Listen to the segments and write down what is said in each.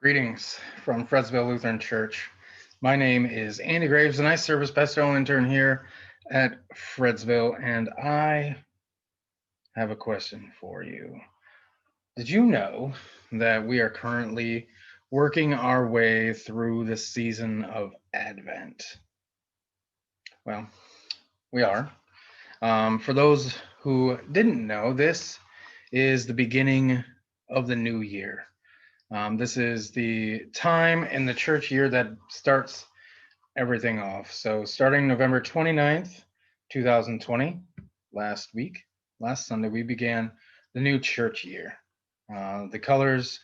Greetings from Fredsville Lutheran Church. My name is Andy Graves, and I serve as pastoral intern here at Fredsville. And I have a question for you. Did you know that we are currently working our way through the season of Advent? Well, we are. For those who didn't know, this is the beginning of the new year. This is the time in the church year that starts everything off. So starting November 29th, 2020, last week, last Sunday, we began the new church year. The colors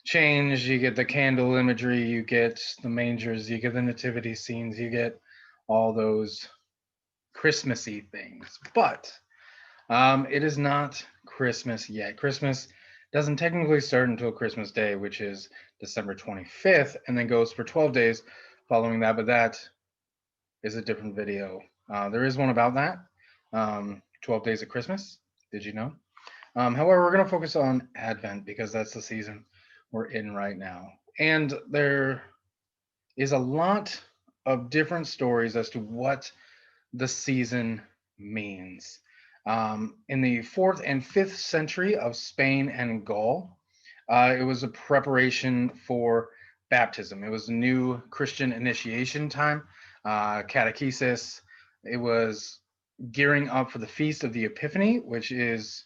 change. You get the candle imagery, you get the mangers, you get the nativity scenes, you get all those Christmassy things. But it is not Christmas yet. Christmas doesn't technically start until Christmas Day, which is December 25th, and then goes for 12 days following that. But that is a different video. There is one about that, 12 Days of Christmas. Did you know? However, we're going to focus on Advent because that's the season we're in right now. And there is a lot of different stories as to what the season means. In the 4th and 5th century of Spain and Gaul, it was a preparation for baptism. It was a new Christian initiation time, catechesis. It was gearing up for the Feast of the Epiphany, which is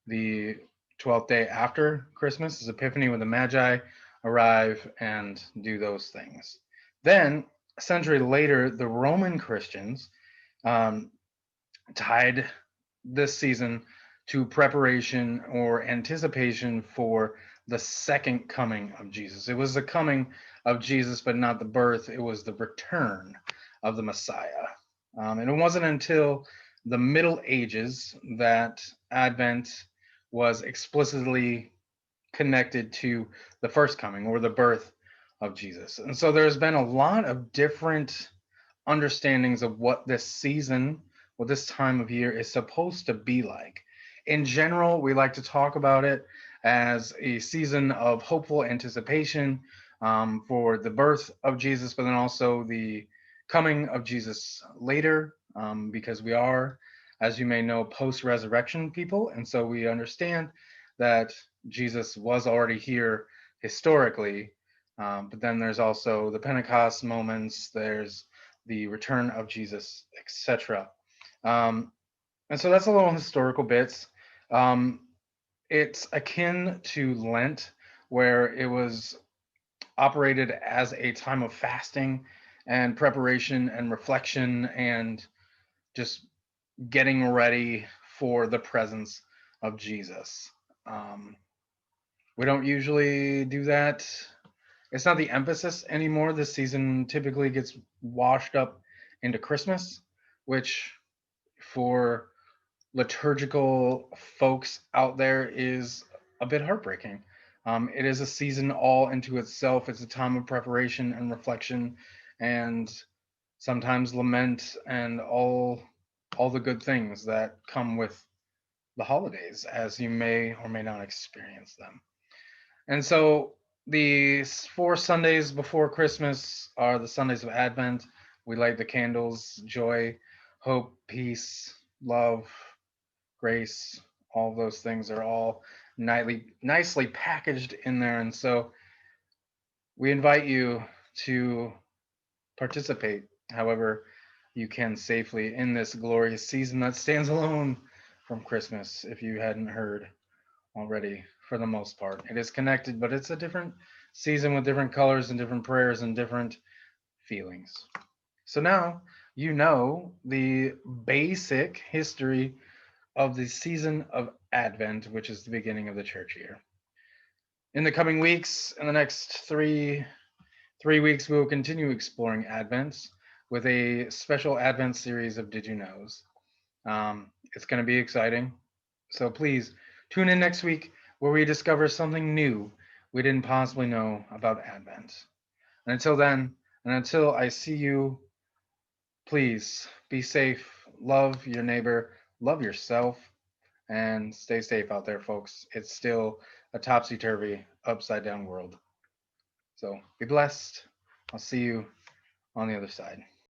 the 12th day after Christmas, is Epiphany, when the Magi arrive and do those things. Then, a century later, the Roman Christians um, tied this season to preparation or anticipation for the second coming of Jesus. It was the coming of Jesus, but not the birth. It was the return of the Messiah. And it wasn't until the Middle Ages that Advent was explicitly connected to the first coming or the birth of Jesus. And so there's been a lot of different understandings of what this season, what this time of year is supposed to be like. In general, we like to talk about it as a season of hopeful anticipation for the birth of Jesus, but then also the coming of Jesus later, because we are, as you may know, post resurrection people. And so we understand that Jesus was already here historically. But then there's also the Pentecost moments, there's the return of Jesus, etc. And so that's a little historical bits. Um, it's akin to Lent, where it was operated as a time of fasting and preparation and reflection and just getting ready for the presence of Jesus. Um, we don't usually do that. It's not the emphasis anymore. This season typically gets washed up into Christmas, which for liturgical folks out there is a bit heartbreaking. It is a season all into itself. It's a time of preparation and reflection, and sometimes lament, and all the good things that come with the holidays, as you may or may not experience them. And so the 4 Sundays before Christmas are the Sundays of Advent. We light the candles, joy, hope, peace, love, grace, all those things are all nicely packaged in there. And so we invite you to participate however you can safely in this glorious season that stands alone from Christmas, if you hadn't heard already. For the most part, it is connected, but it's a different season with different colors and different prayers and different feelings. So now you know the basic history of the season of Advent, which is the beginning of the church year. In the coming weeks, in the next three weeks, we will continue exploring Advents with a special Advent series of Did You Knows. It's going to be exciting. So please tune in next week where we discover something new we didn't possibly know about Advent. And until then, and until I see you, please be safe, love your neighbor, love yourself, and stay safe out there, folks. It's still a topsy turvy, upside down world. So be blessed. I'll see you on the other side.